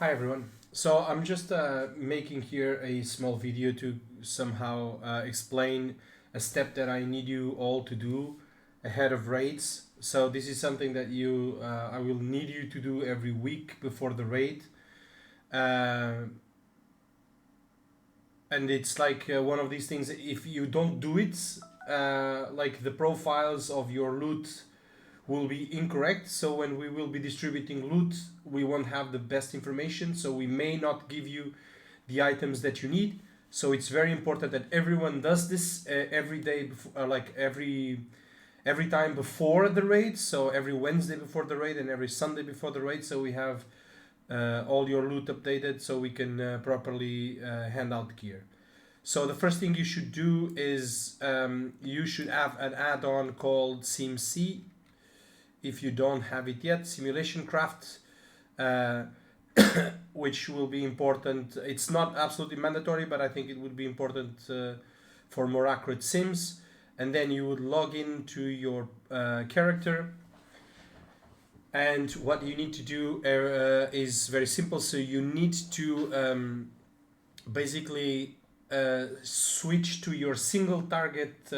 Hi everyone. So I'm just making here a small video to somehow explain a step that I need you all to do ahead of raids. So this is something that I will need you to do every week before the raid, uh, and it's like one of these things. If you don't do it, like the profiles of your loot will be incorrect. So when we will be distributing loot, we won't have the best information. So we may not give you the items that you need. So it's very important that everyone does this every day, like every time before the raid. So every Wednesday before the raid and every Sunday before the raid. So we have all your loot updated, so we can properly hand out gear. So the first thing you should do is you should have an add-on called SimC. If you don't have it yet, Simulation Craft, uh, which will be important. It's not absolutely mandatory, but I think it would be important for more accurate sims. And then you would log into your character. And what you need to do is very simple. So you need to basically switch to your single target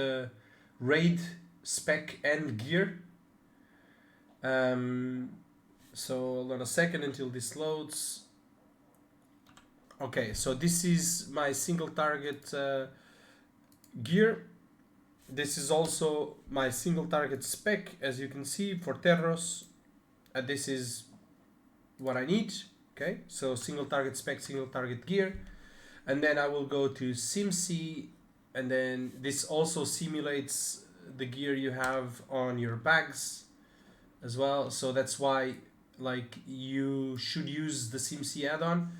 raid spec and gear. Um, so hold on a second until this loads. Okay, so this is my single target gear. This is also my single target spec, as you can see, for Terros. And this is what I need. Okay, so single target spec, single target gear. And then I will go to SimC, and then this also simulates the gear you have on your bags as well. So that's why like you should use the SimC add-on.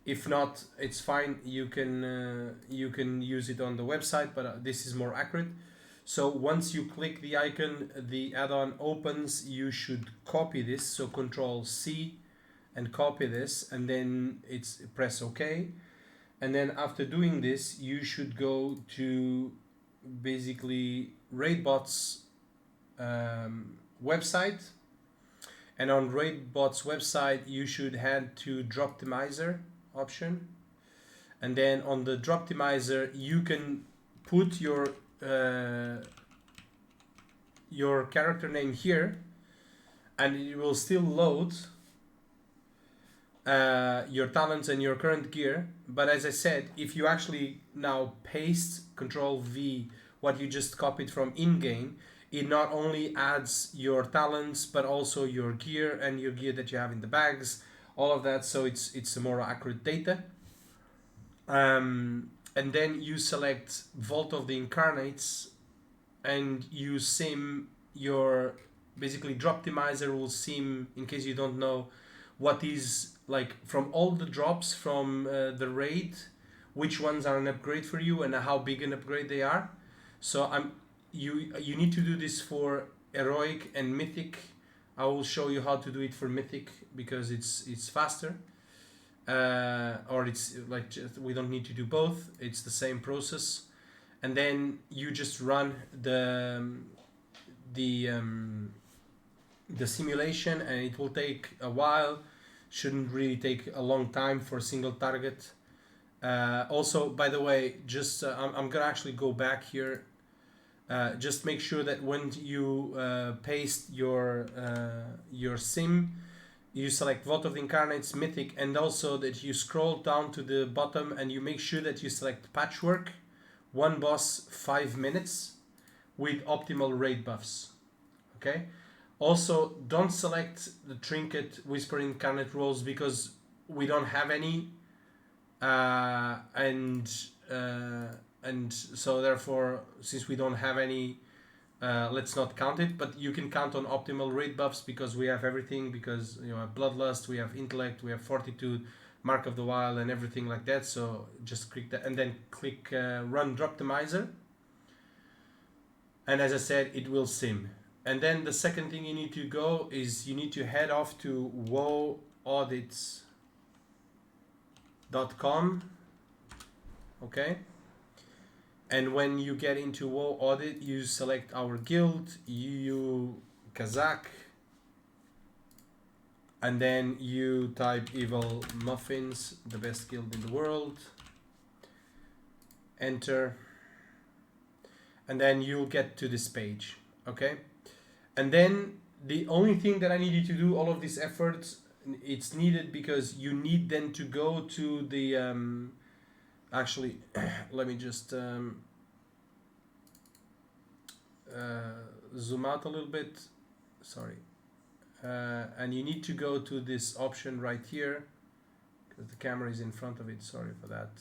If not, it's fine. You can use it on the website, but this is more accurate. So once you click the icon, the add-on opens. You should copy this. So Control C and copy this, and then it's press OK. And then after doing this, you should go to basically Raidbot's website. And on Raidbot's website, you should head to Droptimizer option. And then on the Droptimizer, you can put your character name here, and it will still load your talents and your current gear. But as I said, if you actually now paste Control V what you just copied from in-game, it not only adds your talents but also your gear and your gear that you have in the bags, all of that. So it's a more accurate data. And then you select Vault of the Incarnates, and you sim your basically Droptimizer will sim, in case you don't know, what is like from all the drops from the raid, which ones are an upgrade for you and how big an upgrade they are. So you need to do this for heroic and mythic. I will show you how to do it for mythic because it's faster. Or it's like we don't need to do both. It's the same process, and then you just run the the simulation, and it will take a while. Shouldn't really take a long time for a single target. Also, by the way, just I'm gonna actually go back here. Just make sure that when you paste your sim, you select Vault of the Incarnates, Mythic, and also that you scroll down to the bottom and you make sure that you select Patchwork, one boss, 5 minutes, with optimal raid buffs. Okay. Also, don't select the Trinket Whisper Incarnate roles because we don't have any, uh, and uh, and so therefore, since we don't have any, let's not count it. But you can count on optimal raid buffs because we have everything. Because you have Bloodlust, we have Intellect, we have Fortitude, Mark of the Wild, and everything like that. So just click that and then click Run Droptimizer. And as I said, it will sim. And then the second thing you need to go is you need to head off to woaudits.com. Okay. And when you get into WoW Audit, you select our guild, UU Kazakh, and then you type evil muffins, the best guild in the world, enter, and then you'll get to this page. Okay, and then the only thing that I need you to do, all of these efforts, it's needed because you need then to go to the actually let me just zoom out a little bit, sorry, and you need to go to this option right here because the camera is in front of it, sorry for that.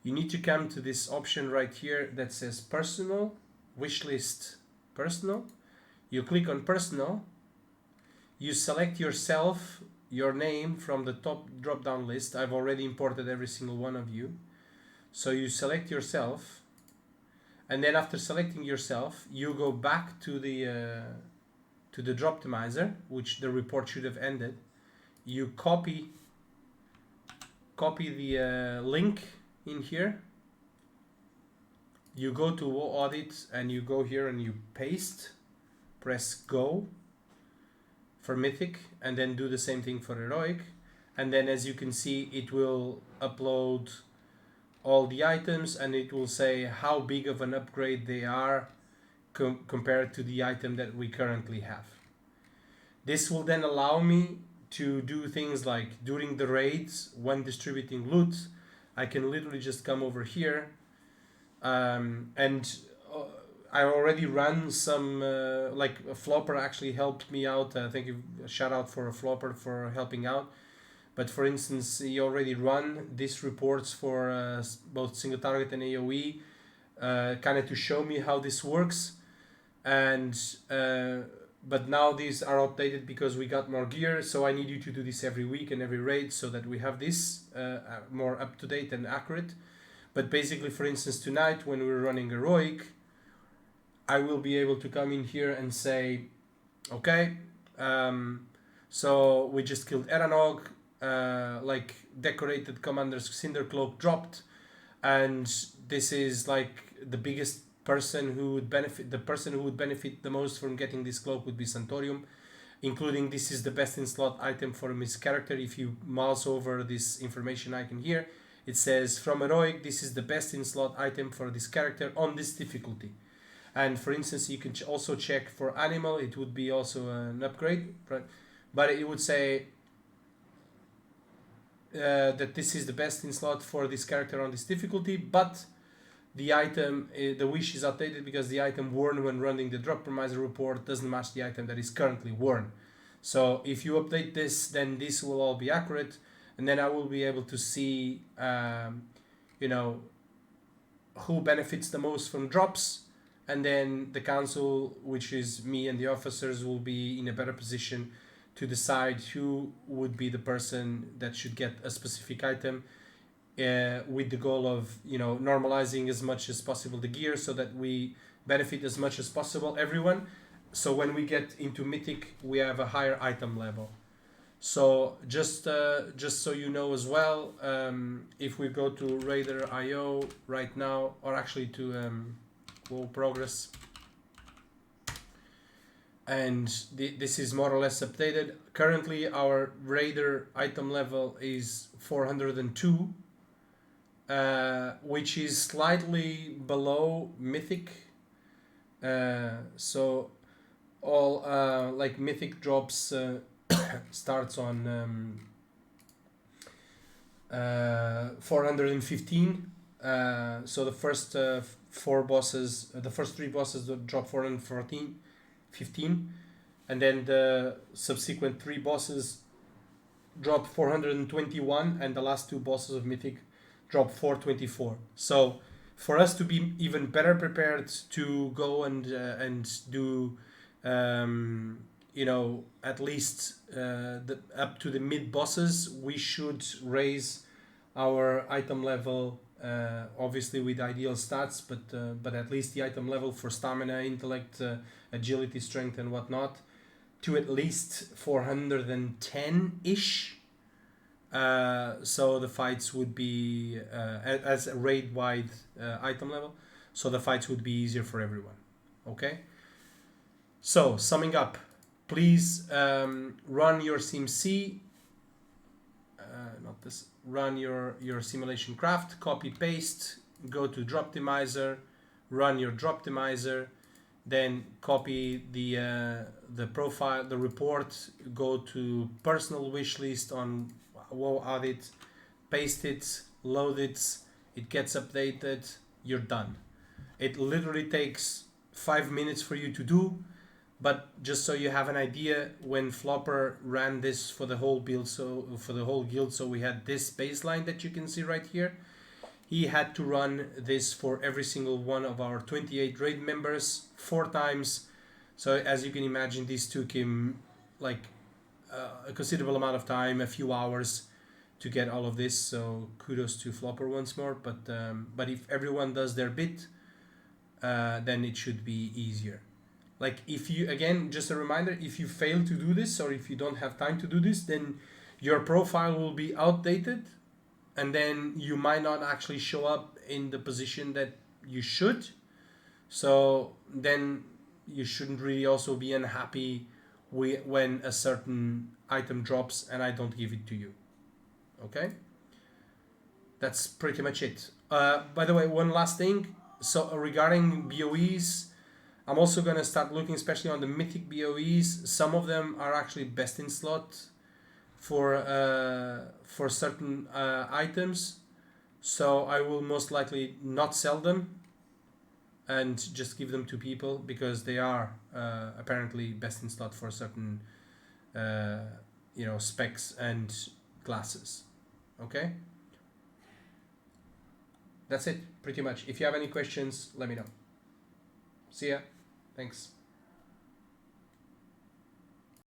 You need to come to this option right here that says personal, wishlist personal. You click on personal, you select yourself, your name from the top drop down list. I've already imported every single one of you, so you select yourself, and then after selecting yourself you go back to the drop optimizer, which the report should have ended. You copy the link in here, you go to audit and you go here and you paste, press go for mythic, and then do the same thing for heroic, and then as you can see it will upload all the items and it will say how big of an upgrade they are compared to the item that we currently have. This will then allow me to do things like during the raids when distributing loot, I can literally just come over here and I already ran some like a flopper actually helped me out. Thank you, shout out for a flopper for helping out. But for instance, he already run these reports for both single target and AoE, kind of to show me how this works. And but now these are updated because we got more gear, so I need you to do this every week and every raid so that we have this more up to date and accurate. But basically, for instance, tonight when we're running heroic, I will be able to come in here and say, okay, so we just killed Eranog, like decorated commander's cinder cloak dropped, and this is like the biggest person who would benefit, the person who would benefit the most from getting this cloak would be Santorium, including this is the best in slot item for his character. If you mouse over this information icon here, it says from heroic, this is the best in slot item for this character on this difficulty. And for instance, you can also check for animal, it would be also an upgrade, right? But it would say that this is the best in slot for this character on this difficulty, but the item, the wish is outdated because the item worn when running the drop optimizer report doesn't match the item that is currently worn. So if you update this, then this will all be accurate, and then I will be able to see, you know, who benefits the most from drops, and then the council, which is me and the officers, will be in a better position to decide who would be the person that should get a specific item, with the goal of, you know, normalizing as much as possible the gear so that we benefit as much as possible everyone. So when we get into mythic, we have a higher item level. So just so you know as well, if we go to Raider.io right now, or actually to WoW Progress, and this is more or less updated. Currently our Raider item level is 402, which is slightly below mythic. So all like mythic drops starts on 415. So the first four bosses, the first three bosses drop 415, and then the subsequent three bosses drop 421, and the last two bosses of mythic drop 424. So for us to be even better prepared to go and do you know, at least up to the mid bosses, we should raise our item level, obviously with ideal stats, but at least the item level for stamina, intellect, agility, strength and whatnot, to at least 410-ish. So the fights would be as a raid wide item level, so the fights would be easier for everyone. Okay, so summing up, please run your SimC, not this, run your simulation craft, copy paste, go to Droptimizer, run your Droptimizer, then copy the profile, the report, go to personal wish list on WoW Audit, paste it, load it, it gets updated, you're done. It literally takes 5 minutes for you to do, but just so you have an idea, when Flopper ran this for the whole build, so for the whole guild, so we had this baseline that you can see right here. He had to run this for every single one of our 28 raid members 4 times. So as you can imagine, this took him like a considerable amount of time, a few hours to get all of this. So kudos to Flopper once more. But if everyone does their bit, then it should be easier. Like if you, again, just a reminder, if you fail to do this or if you don't have time to do this, then your profile will be outdated and then you might not actually show up in the position that you should. So then you shouldn't really also be unhappy when a certain item drops and I don't give it to you. Okay? That's pretty much it. By the way, one last thing. So regarding BOEs, I'm also going to start looking especially on the mythic BOEs. Some of them are actually best in slot for certain items. So I will most likely not sell them and just give them to people because they are apparently best in slot for certain specs and classes. Okay? That's it, pretty much. If you have any questions, let me know. See ya. Thanks.